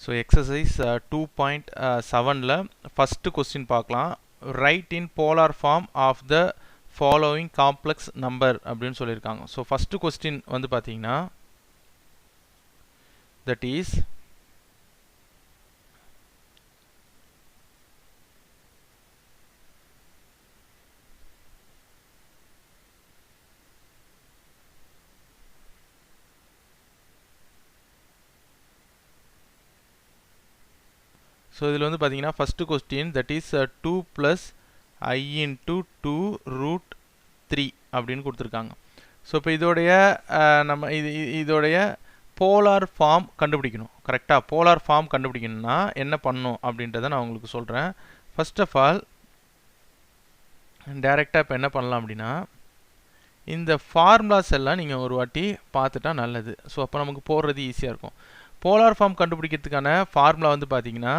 So exercise 2.7ல first question பார்க்கலாம். Write in polar form of the following complex number அப்படின்னு சொல்லியிருக்காங்க. So first question வந்து பார்த்தீங்கன்னா that is so இதில் வந்து பார்த்தீங்கன்னா first question that is 2 plus I into 2 root 3 அப்படின்னு கொடுத்துருக்காங்க. ஸோ இப்போ இதோடைய நம்ம இதோடைய போலார் ஃபார்ம் கண்டுபிடிக்கணும். கரெக்டாக போலார் ஃபார்ம் கண்டுபிடிக்கணும்னா என்ன பண்ணணும் அப்படின்றத நான் உங்களுக்கு சொல்கிறேன். ஃபர்ஸ்ட் ஆஃப் ஆல் டைரெக்டாக இப்போ என்ன பண்ணலாம் அப்படின்னா இந்த ஃபார்முலாஸ் எல்லாம் நீங்கள் ஒரு வாட்டி பார்த்துட்டா நல்லது. ஸோ அப்போ நமக்கு போடுறது ஈஸியாக இருக்கும். போலார் ஃபார்ம் கண்டுபிடிக்கிறதுக்கான ஃபார்முலா வந்து பார்த்தீங்கன்னா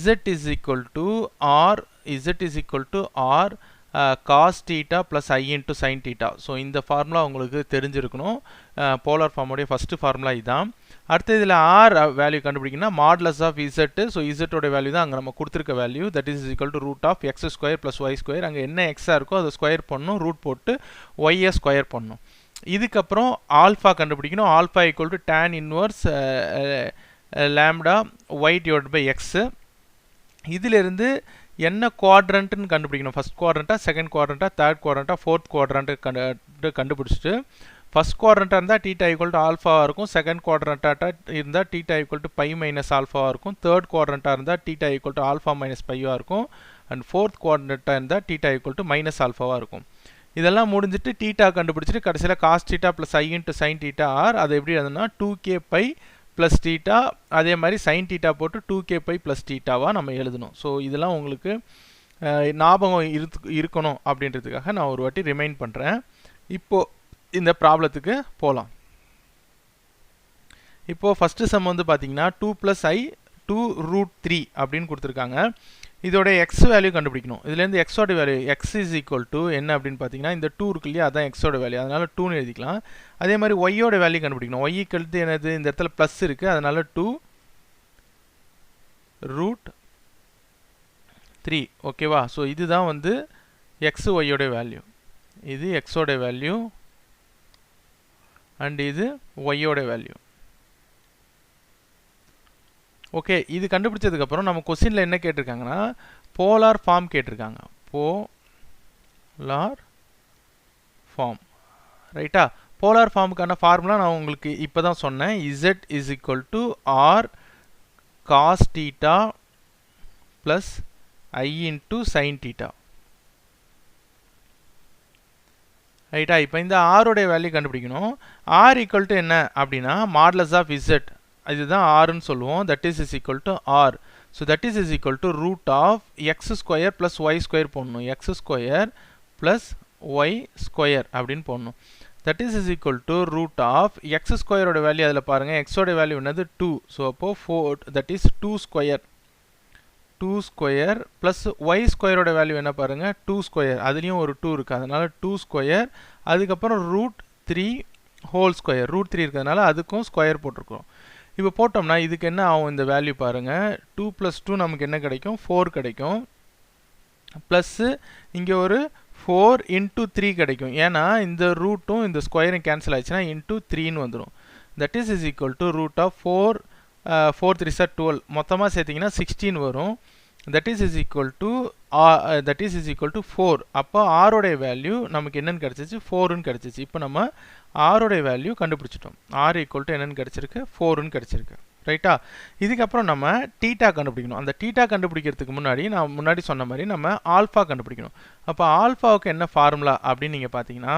z is equal to r cos theta plus I into sin theta. So இந்த ஃபார்முலா உங்களுக்கு தெரிஞ்சிருக்கணும். போலார் ஃபார்முடைய ஃபஸ்ட்டு ஃபார்முலா இதுதான். அடுத்து இதில் ஆர் வேல்யூ கண்டுபிடிக்கணும்னா மாடுலஸ் ஆஃப் இசட். ஸோ இசட்டோட வேல்யூ தான் அங்கே நம்ம கொடுத்துருக்க value. That is equal to root of x square plus y square. அங்கே என்ன எக்ஸாக இருக்கோ அதை ஸ்கொயர் பண்ணணும், ரூட் போட்டு ஒய்யை ஸ்கொயர் பண்ணணும். இதுக்கப்புறம் ஆல்ஃபா கண்டுபிடிக்கணும். Alpha equal to tan inverse lambda y divide by x. இதிலிருந்து என்ன குவாட்ரண்ட்டுன்னு கண்டுபிடிக்கணும். ஃபஸ்ட் குவாட்ரண்ட்டா, செகண்ட் குவாட்ரண்ட்டா, தேர்ட் குவாட்ரண்ட்டா, ஃபோர்த் குவாட்ரண்ட்டு கண்டுபிடிச்சிட்டு ஃபஸ்ட் குவாட்ரண்ட்டாக இருந்தால் டீட்டா ஈக்குவல் டு ஆல்ஃபாவாக இருக்கும். செகண்ட் குவாட்ரண்ட்டாக இருந்தால் theta equal to pi minus ஆல்ஃபாவாக இருக்கும். தேர்ட் குவாட்ரண்ட்டாக இருந்தால் theta equal to alpha minus பைவாக இருக்கும். அண்ட் ஃபோர்த் குவாட்ரண்ட்டாக இருந்தால் டீட்டா ஈக்குவல் டு மைனஸ் ஆல்ஃபாவாக இருக்கும். இதெல்லாம் முடிஞ்சிட்டு டீட்டா கண்டுபிடிச்சிட்டு கடைசியில் cos theta plus i into sine theta R. அது எப்படி அதுனா 2k பை ப்ளஸ் டீட்டா, அதே மாதிரி சைன் டீட்டா போட்டு 2k பை ப்ளஸ் டீட்டாவாக நம்ம எழுதணும். ஸோ இதெல்லாம் உங்களுக்கு ஞாபகம் இருக்கணும் அப்படின்றதுக்காக நான் ஒரு வாட்டி ரிமைண்ட் பண்ணுறேன். இப்போது இந்த ப்ராப்ளத்துக்கு போகலாம். இப்போது ஃபஸ்ட்டு சம் வந்து பார்த்தீங்கன்னா 2 ப்ளஸ் ஐ 2 ரூட் 3 அப்படின்னு கொடுத்துருக்காங்க. இதோட எக்ஸ் வேல்யூ கண்டுபிடிக்கணும். இதுலேருந்து எக்ஸோட value X is equal to என்ன அப்படின்னு பார்த்தீங்கன்னா இந்த 2 இருக்கு இல்லையா, அதான் எக்ஸோட வேல்யூ, அதனால் 2ன்னு எழுதிக்கலாம். அதே மாதிரி ஒய்யோட வேல்யூ கண்டுபிடிக்கணும். ஒய் கழுத்து என்னது, இந்த இடத்துல ப்ளஸ் இருக்குது, அதனால் 2 ரூட் 3. ஓகேவா? ஸோ இதுதான் வந்து எக்ஸ் ஒய்யோட வேல்யூ. இது எக்ஸோட வேல்யூ அண்ட் இது ஒய்யோட வேல்யூ. ஓகே, இது கண்டுபிடிச்சதுக்கப்புறம் நம்ம கொஸ்டினில் என்ன கேட்டிருக்காங்கன்னா போலார் ஃபார்ம் கேட்டிருக்காங்க. போலார் ஃபார்ம் ரைட்டா? போலார் ஃபார்முக்கான ஃபார்முலா நான் உங்களுக்கு இப்போ தான் சொன்னேன். z is equal to r cos theta plus i into sine theta. ரைட்டா? இப்போ இந்த ஆரோடைய வேல்யூ கண்டுபிடிக்கணும். ஆர் ஈக்குவல் டு என்ன அப்படின்னா மாடுலஸ் ஆஃப் z. இதுதான் ஆர்ன்னு சொல்லுவோம். That is equal to r. So that is equal to root of x square plus y square போடணும். X square plus y square அப்படின்னு போடணும். That is equal to root of x ஸ்கொயரோட value அதில் பாருங்கள். எக்ஸோட வேல்யூ என்னது 2. So அப்போது 4 that is 2 square. 2 square plus y ஸ்கொயரோட வேல்யூ என்ன பாருங்கள் 2 ஸ்கொயர். அதுலேயும் ஒரு 2 இருக்குது, அதனால் 2 ஸ்கொயர். அதுக்கப்புறம் ரூட் 3 ஹோல் ஸ்கொயர். ரூட் 3 இருக்கிறதுனால அதுக்கும் ஸ்கொயர் போட்டிருக்கோம். இப்போ போட்டோம்னா இதுக்கு என்ன ஆகும், இந்த வேல்யூ பாருங்கள் 2 + 2 நமக்கு என்ன கிடைக்கும் 4 கிடைக்கும். ப்ளஸ்ஸு இங்கே ஒரு 4 × 3 கிடைக்கும். ஏன்னா இந்த ரூட்டும் இந்த ஸ்கொயரும் கேன்சல் ஆயிடுச்சுன்னா இன்ட்டு 3ன்னு வந்துடும். That is equal to root of 4 3 சார் 12. மொத்தமாக சேர்த்திங்கன்னா 16 வரும். That is equal to 4. அப்போ ஆரோடைய வேல்யூ நமக்கு என்னென்னு கிடச்சிச்சு 4ன்னு கிடச்சிச்சு. இப்போ நம்ம ஆரோடைய வேல்யூ கண்டுபிடிச்சிட்டோம். ஆர் ஈக்குவல் டு என்னென்னு கிடச்சிருக்கு 4ன்னு கிடச்சிருக்கு. ரைட்டா? இதுக்கப்புறம் நம்ம டீட்டா கண்டுபிடிக்கணும். அந்த டீட்டா கண்டுபிடிக்கிறதுக்கு முன்னாடி நான் முன்னாடி சொன்ன மாதிரி நம்ம ஆல்ஃபா கண்டுபிடிக்கணும். அப்போ ஆல்ஃபாவுக்கு என்ன ஃபார்முலா அப்படின்னு நீங்கள் பார்த்தீங்கன்னா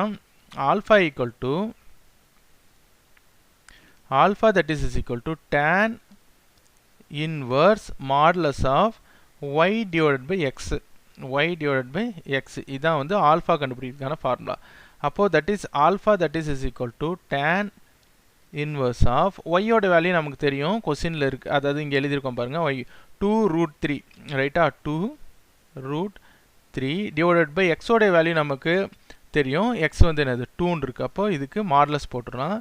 alpha equal to alpha that is equal to tan inverse modulus of y divided by x. Y divided by x இதுதான் வந்து ஆல்ஃபா கண்டுபிடிக்கிறதுக்கான ஃபார்முலா. அப்போது that is alpha that is equal to tan inverse of ஒய்யோட value நமக்கு தெரியும், கொஸ்டினில் இருக்குது, அதாவது இங்கே எழுதியிருக்கோம் பாருங்கள். ஒய் 2 ரூட் 3 ரைட்டா? 2 ரூட் 3 டிவைடட் பை எக்ஸோடைய வேல்யூ நமக்கு தெரியும். எக்ஸ் வந்து என்னது 2ன்னு இருக்குது. அப்போது இதுக்கு மாடுலஸ் போட்டுடலாம்.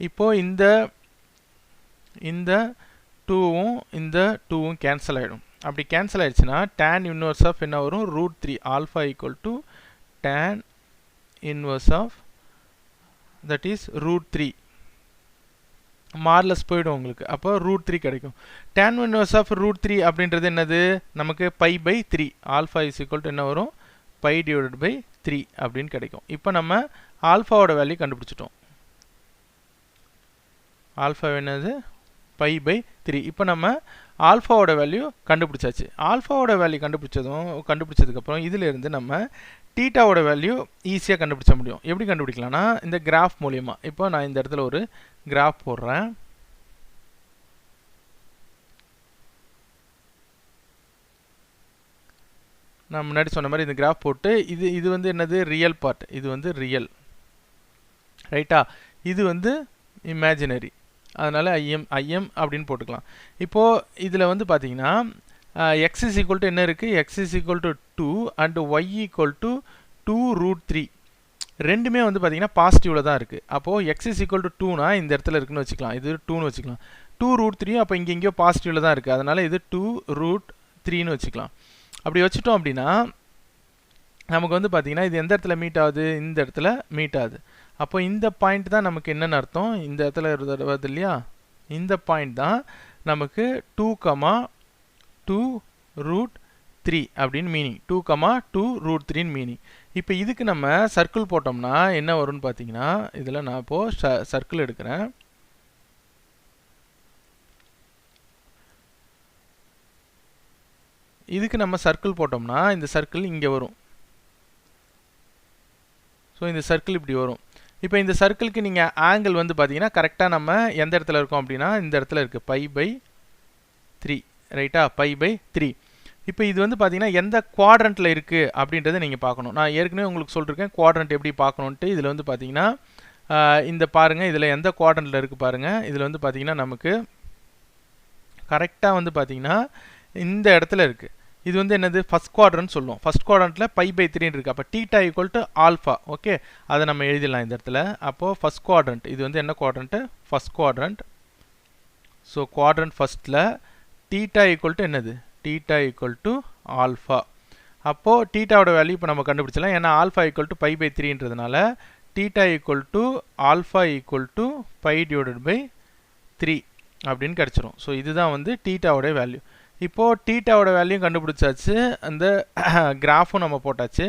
இப்போது இந்த 2வும் இந்த 2வும் கேன்சல் ஆகிடும். அப்படி கேன்சல் ஆயிடுச்சுன்னா tan இன்வர்ஸ் ஆஃப் என்ன வரும், √3 alpha equal to tan inverse of that is √3 modulus போய்டும் உங்களுக்கு. அப்போ √3 கிடைக்கும். tan இன்வர்ஸ் ஆஃப் √3 அப்படின்றது என்னது, நமக்கு π/3 ஆல்ஃபா இஸ் ஈக்குவல் டு என்ன வரும், π/3 அப்படின்னு கிடைக்கும். இப்போ நம்ம ஆல்ஃபாவோட வேல்யூ கண்டுபிடிச்சிட்டோம். ஆல்ஃபா என்னது, π/3. இப்போ நம்ம ஆல்ஃபாவோட வேல்யூ கண்டுபிடிச்சாச்சு. ஆல்ஃபாவோட வேல்யூ கண்டுபிடிச்சதுக்கப்புறம் இதிலிருந்து நம்ம தீட்டாவோட வேல்யூ ஈஸியாக கண்டுபிடிச்ச முடியும். எப்படி கண்டுபிடிக்கலாம்னா இந்த கிராஃப் மூலியமா. இப்போ நான் இந்த இடத்துல ஒரு கிராஃப் போடுறேன். நான் முன்னாடி சொன்ன மாதிரி இந்த கிராஃப் போட்டு இது வந்து என்னது, ரியல் பார்ட், இது வந்து ரியல், ரைட்டா, இது வந்து இமேஜினரி, அதனால் ஐஎம் அப்படின்னு போட்டுக்கலாம். இப்போது இதில் வந்து பார்த்தீங்கன்னா எக்ஸ் இஸ் ஈக்குவல் டு என்ன இருக்குது, x is equal to 2 and y equal to 2√3. ரெண்டுமே வந்து பார்த்தீங்கன்னா பாசிட்டிவில் தான் இருக்குது. அப்போது எக்ஸ் இஸ் ஈக்குவல் டு 2னா இந்த இடத்துல இருக்குன்னு வச்சுக்கலாம், இது 2ன்னு வச்சுக்கலாம். 2√3 அப்போ இங்கே எங்கேயோ பாசிட்டிவில் தான் இருக்குது, அதனால் இது 2√3ன்னு வச்சுக்கலாம். அப்படி வச்சுட்டோம் அப்படின்னா நமக்கு வந்து பார்த்தீங்கன்னா இது எந்த இடத்துல மீட் ஆகுது, இந்த இடத்துல மீட் ஆகுது. அப்போ இந்த பாயிண்ட் தான் நமக்கு என்னென்னு அர்த்தம், இந்த இடத்துல வருது இல்லையா, இந்த பாயிண்ட் தான் நமக்கு 2,2√3 அப்படின்னு மீனிங், 2,2√3ன்னு மீனிங். இப்போ இதுக்கு நம்ம சர்க்கிள் போட்டோம்னா என்ன வரும்னு பார்த்தீங்கன்னா, இதில் நான் இப்போது சர்க்கிள் எடுக்கிறேன். இதுக்கு நம்ம சர்க்கிள் போட்டோம்னா இந்த சர்க்கிள் இங்கே வரும். ஸோ இந்த சர்க்கிள் இப்படி வரும். இப்போ இந்த சர்க்கிளுக்கு நீங்கள் ஆங்கிள் வந்து பார்த்தீங்கன்னா கரெக்டாக நம்ம எந்த இடத்துல இருக்கோம் அப்படின்னா இந்த இடத்துல இருக்குது, π/3, ரைட்டா, π/3. இப்போ இது வந்து பார்த்தீங்கன்னா எந்த குவாட்ரண்ட்டில் இருக்குது அப்படின்றத நீங்கள் பார்க்கணும். நான் ஏற்கனவே உங்களுக்கு சொல்லியிருக்கேன் குவாட்ரண்ட் எப்படி பார்க்கணுன்ட்டு. இதில் வந்து பார்த்தீங்கன்னா இந்த பாருங்கள், இதில் எந்த குவாட்ரண்ட்டில் இருக்குது பாருங்கள். இதில் வந்து பார்த்தீங்கன்னா நமக்கு கரெக்டாக வந்து பார்த்தீங்கன்னா இந்த இடத்துல இருக்குது. இது வந்து என்னது, ஃபர்ஸ்ட் குவாட்ரண்ட் சொல்லுவோம். ஃபர்ஸ்ட் குவாட்ரண்ட்டில் π/3 இருக்குது. அப்போ theta equal to alpha. Okay, அதை நம்ம எழுதிடலாம் இந்த இடத்துல. அப்போது ஃபர்ஸ்ட் குவாட்ரண்ட், இது வந்து என்ன quadrant, first quadrant. So quadrant ஃபர்ஸ்ட்டில் தீட்டா ஈக்குவல் டு என்னது, தீட்டா ஈக்குவல் டு ஆல்ஃபா. அப்போது தீட்டாவோட வேல்யூ இப்போ நம்ம கண்டுபிடிச்சலாம். ஏன்னா ஆல்ஃபா ஈக்குவல் டு π/3ன்றதுனால theta equal to alpha equal to π/3 அப்படின்னு கிடச்சிரும். ஸோ இதுதான் வந்து தீட்டாவோட வேல்யூ. இப்போது தீட்டாவோட வேல்யூ கண்டுபிடிச்சாச்சு, அந்த கிராஃபும் நம்ம போட்டாச்சு.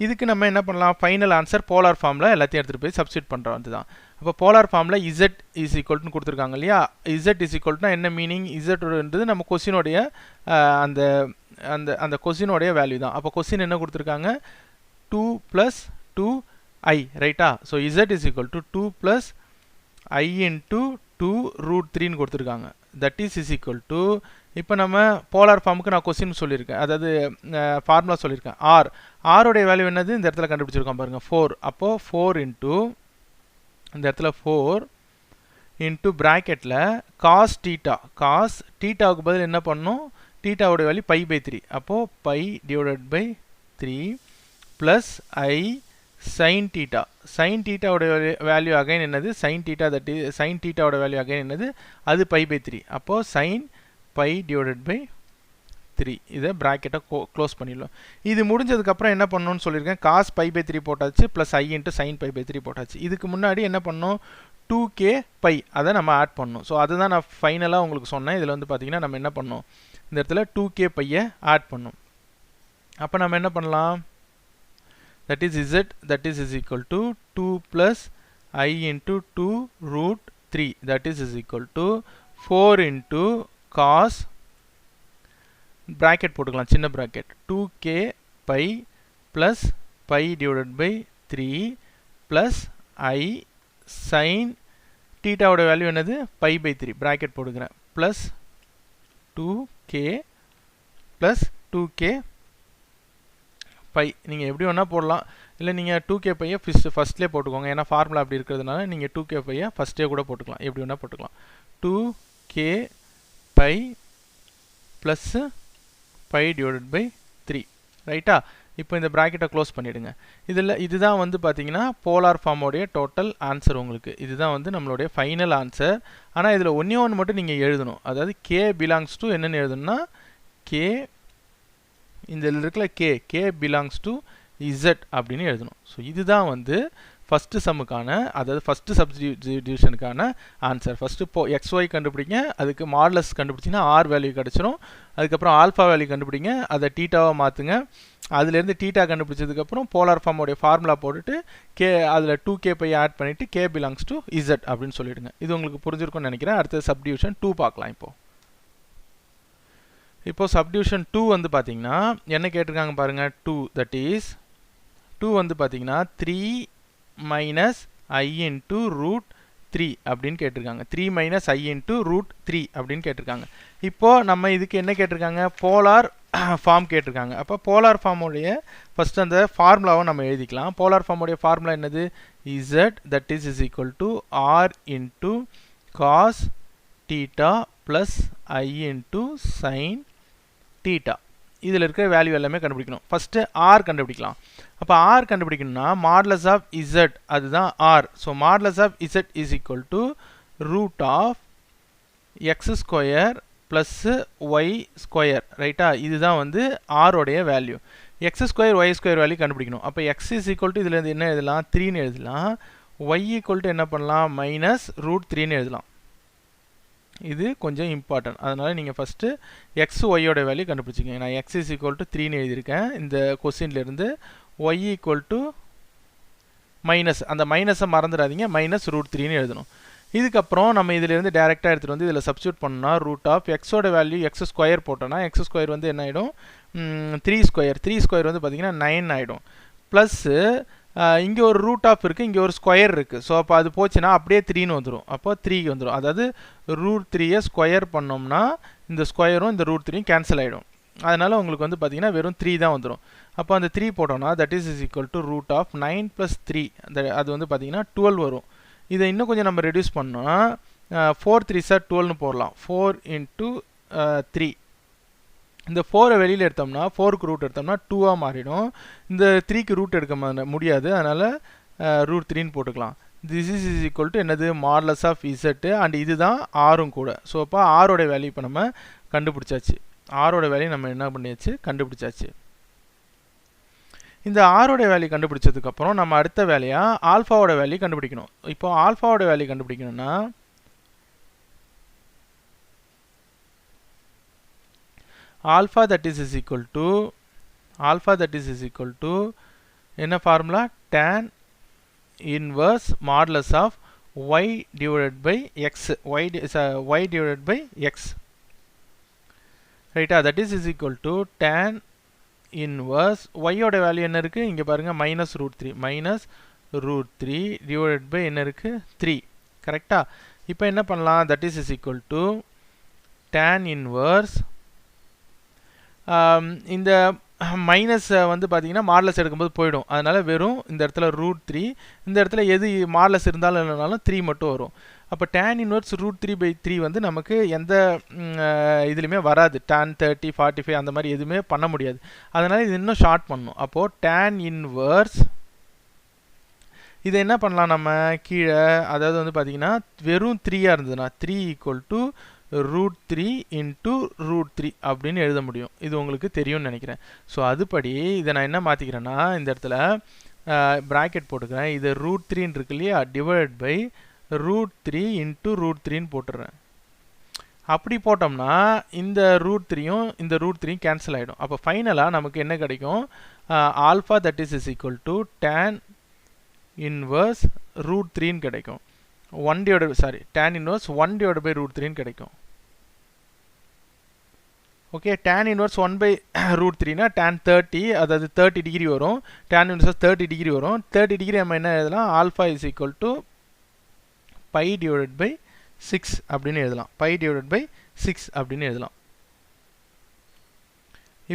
இதுக்கு நம்ம என்ன பண்ணலாம், ஃபைனல் ஆன்சர் போலார் ஃபார்மில் எல்லாத்தையும் எடுத்துகிட்டு போய் சப்ஸ்டிட் பண்ணுறோம். அதுதான் அப்போ போலார் ஃபார்மில் இசட் இஸ் ஈக்குவல்னு கொடுத்துருக்காங்க இல்லையா. இசட் இஸ் ஈக்குவல்னா என்ன மீனிங், இசட்ன்றது நம்ம கொஸ்டினோடைய அந்த அந்த அந்த கொஸ்டினோடைய வேல்யூ தான். அப்போ கொஸ்டின் என்ன கொடுத்துருக்காங்க, 2 + 2i, ரைட்டா. So Z is equal to 2 + i × 2√3ன்னு கொடுத்துருக்காங்க. தட் இஸ் ஈக்குவல் டு, இப்போ நம்ம போலார் ஃபார்முக்கு நான் கொஸ்டின் சொல்லியிருக்கேன், அதாவது ஃபார்முலா சொல்லியிருக்கேன். ஆரோடைய வேல்யூ என்னது, இந்த இடத்துல கண்டுபிடிச்சிருக்கோம் பாருங்கள், 4. அப்போது 4 இன்ட்டு இந்த இடத்துல 4 இன்ட்டு ப்ராக்கெட்டில் காஸ் தீட்டா. காஸ் தீட்டாவுக்கு பதில் என்ன பண்ணணும், தீட்டாவோட வேல்யூ π/3. அப்போது π/3 plus i sin theta. Sine தீட்டாவோட வேல்யூ அகைன் என்னது, sine theta, that is sine தீட்டாவோட வேல்யூ அகைன் என்னது, அது π/3. அப்போது சைன் π/3. இதை ப்ராக்கெட்டை க்ளோஸ் பண்ணிடலாம். இது முடிஞ்சதுக்கப்புறம் என்ன பண்ணணும்னு சொல்லியிருக்கேன், காஸ் π/3 போட்டாச்சு ப்ளஸ் i × sin π/3 போட்டாச்சு. இதுக்கு முன்னாடி என்ன பண்ணணும், 2k π அதை நம்ம ஆட் பண்ணணும். ஸோ அதுதான் நான் ஃபைனலாக உங்களுக்கு சொன்னேன். இதில் வந்து பார்த்தீங்கன்னா நம்ம என்ன பண்ணோம், இந்த இடத்துல 2k πயை ஆட் பண்ணணும். அப்போ நம்ம என்ன பண்ணலாம், that is z, that is equal to 2 + i × 2√3, that is equal to 4 × cos bracket போட்டுக்கலாம், சின்ன bracket, 2k π + π/3 plus i sin தீட்டாவோட வேல்யூ என்னது, π/3, bracket போட்டுக்கிறேன், plus 2k plus 2k by. நீங்கள் எப்படி வேணால் போடலாம், இல்லை நீங்கள் 2k பையை ஃபஸ்ட்லேயே போட்டுக்கோங்க. ஏன்னா ஃபார்முலா அப்படி இருக்கிறதுனால நீங்கள் 2k பையை ஃபஸ்ட்டே கூட போட்டுக்கலாம், எப்படி வேணால் போட்டுக்கலாம். 2k பை ப்ளஸ்ஸு π/3, ரைட்டா. இப்போ இந்த ப்ராக்கெட்டை க்ளோஸ் பண்ணிவிடுங்க. இதுதான் வந்து பார்த்தீங்கன்னா போலார் ஃபார்மோடைய டோட்டல் ஆன்சர் உங்களுக்கு. இதுதான் வந்து நம்மளுடைய ஃபைனல் ஆன்சர். ஆனால் இதில் ஒன்று மட்டும் நீங்கள் எழுதணும். அதாவது கே பிலாங்ஸ் டு என்னென்னு எழுதணும்னா கே இந்த இருக்கிற கே பிலாங்ஸ் டு இசட் அப்படின்னு எழுதணும். ஸோ இதுதான் வந்து ஃபஸ்ட்டு சம்முக்கான, அதாவது ஃபஸ்ட்டு சப்ஸ்டிடியூஷனுக்கான ஆன்சர். ஃபஸ்ட்டு XY கண்டுபிடிங்க, அதுக்கு மாடலஸ் கண்டுபிடிச்சிங்கன்னா ஆர் வேல்யூ கிடச்சிரும். அதுக்கப்புறம் ஆல்ஃபா வேல்யூ கண்டுபிடிங்க, அதை டீட்டாவாக மாற்றுங்க. அதுலேருந்து டீட்டா கண்டுபிடிச்சதுக்கப்புறம் போலார் ஃபார்மோடைய ஃபார்முலா போட்டுட்டு அதில் 2k பை ஆட் பண்ணிவிட்டு கே பிலாங்ஸ் டு இசட் அப்படின்னு சொல்லிவிடுங்க. இது உங்களுக்கு புரிஞ்சிருக்கும்னு நினைக்கிறேன். அடுத்தது சப்டிவிஷன் 2 பார்க்கலாம். இப்போ சப்டிவிஷன் 2 வந்து பார்த்தீங்கன்னா என்ன கேட்டிருக்காங்க பாருங்கள். 2 தட் இஸ் 2 வந்து பார்த்தீங்கன்னா 3 மைனஸ் I இன்ட்டு ரூட் 3 அப்படின்னு கேட்டிருக்காங்க. 3 மைனஸ் I இன்ட்டு ரூட் 3 அப்படின்னு கேட்டிருக்காங்க. இப்போது நம்ம இதுக்கு என்ன கேட்டிருக்காங்க, போலார் ஃபார்ம் கேட்டிருக்காங்க. அப்போ போலார் ஃபார்முடைய ஃபஸ்ட் அந்த ஃபார்முலாவை நம்ம எழுதிக்கலாம். போலார் ஃபார்முடைய ஃபார்முலா என்னது, Z that is equal to R into cos theta plus I into sin theta. இதில் இருக்கிற வேல்யூ எல்லாமே கண்டுபிடிக்கணும். ஃபஸ்ட்டு ஆர் கண்டுபிடிக்கலாம். அப்போ ஆர் கண்டுபிடிக்கணும்னா மாடுலஸ் ஆஃப் இசட், அதுதான் r. So modulus of z is equal to root of x square plus y square, ரைட்டா? இதுதான் வந்து ஆரோடைய value. X square y square value கண்டுபிடிக்கணும். அப்போ எக்ஸ் இஸ் ஈக்குவல் டு இதில் என்ன எழுதலாம், 3ன்னு எழுதலாம். ஒய் ஈக்குவல் டு என்ன பண்ணலாம், மைனஸ் ரூட் 3ன்னு எழுதலாம். இது கொஞ்சம் இம்பார்ட்டன்ட். அதனால் நீங்கள் ஃபஸ்ட்டு எக்ஸ் ஒய்யோட வேல்யூ கண்டுபிடிச்சிங்க. நான் எக்ஸ் இஸ் ஈக்குவல் டு 3ன்னு எழுதியிருக்கேன் இந்த கொஸ்டின்லேருந்து. ஒய் ஈக்குவல் டு மைனஸ், அந்த மைனஸை மறந்துடாதீங்க, மைனஸ் ரூட் 3ன்னு எழுதணும். இதுக்கப்புறம் நம்ம இதிலேருந்து டேரெக்டாக எடுத்துகிட்டு வந்து இதில் சப்ஸ்டியூட் பண்ணோம்னா ரூட் ஆஃப் எக்ஸோட வேல்யூ எக்ஸ் ஸ்கொயர் போட்டோன்னா எக்ஸ் ஸ்கொயர் வந்து என்ன ஆகிடும், 3 ஸ்கொயர் வந்து பார்த்திங்கன்னா 9 ஆகிடும். ப்ளஸ்ஸு இங்கே ஒரு ரூட் ஆஃப் இருக்குது, இங்கே ஒரு ஸ்கொயர் இருக்குது. ஸோ அப்போ அது போச்சுன்னா அப்படியே 3ன்னு வந்துடும். அப்போ 3 வந்துடும். அதாவது ரூட் 3யை ஸ்கொயர் பண்ணோம்னா இந்த ஸ்கொயரும் இந்த ரூட் 3யும் கேன்சல் ஆகிடும். அதனால் உங்களுக்கு வந்து பார்த்திங்கன்னா வெறும் 3 தான் வந்துடும். அப்போ அந்த 3 போட்டோம்னா that is equal to root of 9 + 3, அது வந்து பார்த்திங்கன்னா 12 வரும். இதை இன்னும் கொஞ்சம் நம்ம ரெடியூஸ் பண்ணோம்னா 4 3 சார் 12ன்னு போடலாம். 4 × 3. இந்த 4 வெளியில் எடுத்தோம்னா 4க்கு ரூட் எடுத்தோம்னா 2ஆக மாறிடும். இந்த 3க்கு ரூட் எடுக்க முடியாது, அதனால் ரூட் 3ன்னு போட்டுக்கலாம். திஸ் இஸ் ஈக்குவல் டு என்னது, மாடுலஸ் ஆஃப் இசட்டு, அண்ட் இதுதான் ஆரும் கூட. ஸோ அப்போ ஆரோட வேல்யூ இப்போ நம்ம கண்டுபிடிச்சாச்சு. ஆரோட வேல்யூ நம்ம என்ன பண்ணியாச்சு, கண்டுபிடிச்சாச்சு. இந்த ஆரோட வேல்யூ கண்டுபிடிச்சதுக்கப்புறம் நம்ம அடுத்த வேலையாக ஆல்ஃபாவோட வேல்யூ கண்டுபிடிக்கணும். இப்போ ஆல்ஃபாவோட வேல்யூ கண்டுபிடிக்கணும்னா alpha that is equal to என்ன formula, tan inverse modulus of y divided by x, y divided by x, ரைட்டா? that is equal to tan inverse y ஓட வேல்யூ என்ன இருக்குது, இங்கே பாருங்கள் மைனஸ் ரூட் 3 டிவைடட் பை என்ன இருக்குது, 3, கரெக்டா? இப்போ என்ன பண்ணலாம், that is equal to tan inverse இந்த மைனஸ் வந்து பார்த்தீங்கன்னா மாடலஸ் எடுக்கும்போது போயிடும். அதனால் வெறும் இந்த இடத்துல ரூட் 3, இந்த இடத்துல எது மாடலஸ் இருந்தாலும் இல்லைனாலும் 3 மட்டும் வரும். அப்போ tan இன்வர்ஸ் ரூட் 3/3 வந்து நமக்கு எந்த இதுலையுமே வராது. tan 30 45 அந்த மாதிரி எதுவுமே பண்ண முடியாது. அதனால் இது இன்னும் ஷார்ட் பண்ணணும். அப்போது tan இன்வர்ஸ் இதை என்ன பண்ணலாம் நம்ம கீழே, அதாவது வந்து பார்த்தீங்கன்னா வெறும் 3ஆக இருந்ததுன்னா 3 = ரூட் 3 × ரூட் 3 அப்படின்னு எழுத முடியும். இது உங்களுக்கு தெரியும்னு நினைக்கிறேன். ஸோ அதுபடி இதை நான் என்ன மாற்றிக்கிறேன்னா இந்த இடத்துல ப்ராக்கெட் போட்டுக்கிறேன். இது ரூட் 3ன்னு இருக்கு இல்லையா, டிவைட் பை ரூட் 3 × ரூட் 3ன்னு போட்டுடுறேன். அப்படி போட்டோம்னா இந்த ரூட் 3யும் இந்த ரூட் 3யும் கேன்சல் ஆகிடும். அப்போ ஃபைனலாக நமக்கு என்ன கிடைக்கும், alpha that is equal to tan inverse root 3ன்னு கிடைக்கும். tan inverse 1 divided by root 3ன்னு கிடைக்கும். Okay, tan inverse 1 by root 3னா tan 30, அதாவது 30 டிகிரி வரும். tan inverse 30 டிகிரி வரும். 30 டிகிரி நம்ம என்ன எழுதலாம், alpha is equal to pi divided by 6 அப்படின்னு எழுதலாம். பை டிவைடட் பை 6 அப்படின்னு எழுதலாம்.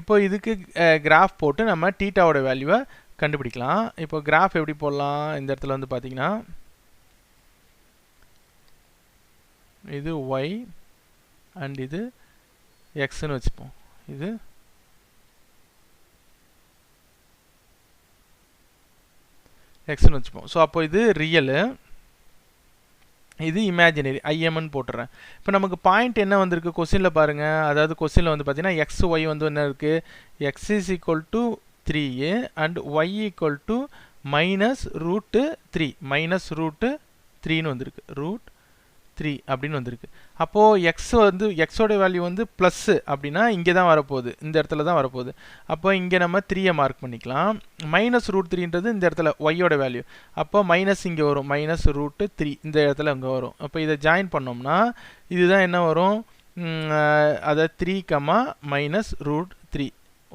இப்போ இதுக்கு கிராஃப் போட்டு நம்ம டீட்டாவோட வேல்யூவை கண்டுபிடிக்கலாம். இப்போ கிராஃப் எப்படி போடலாம், இந்த இடத்துல வந்து பார்த்தீங்கன்னா இது y அண்ட் இது xன்னு வச்சுப்போம். இது எக்ஸ்னு வச்சுப்போம். ஸோ அப்போ இது ரியலு, இது இமேஜினரி, ஐஎம்னு போட்டுறேன். இப்போ நமக்கு பாயிண்ட் என்ன வந்திருக்கு கொஸ்டினில் பாருங்கள். அதாவது கொஸ்டினில் வந்து பார்த்தீங்கன்னா எக்ஸ் ஒய் வந்து என்ன இருக்குது, x is equal to 3 and y equal to -√3 -√3ன்னு வந்திருக்கு, √3 அப்படின்னு வந்திருக்கு. அப்போது எக்ஸ் வந்து எக்ஸோட வேல்யூ வந்து ப்ளஸ்ஸு அப்படின்னா இங்கே தான் வரப்போகுது, இந்த இடத்துல தான் வரப்போகுது. அப்போ இங்கே நம்ம 3 மார்க் பண்ணிக்கலாம். -√3ன்றது இந்த இடத்துல ஒய்யோட வேல்யூ, அப்போ மைனஸ் இங்கே வரும், -√3 இந்த இடத்துல அங்கே வரும். அப்போ இதை ஜாயின் பண்ணோம்னா இதுதான் என்ன வரும், அதை 3, -√3.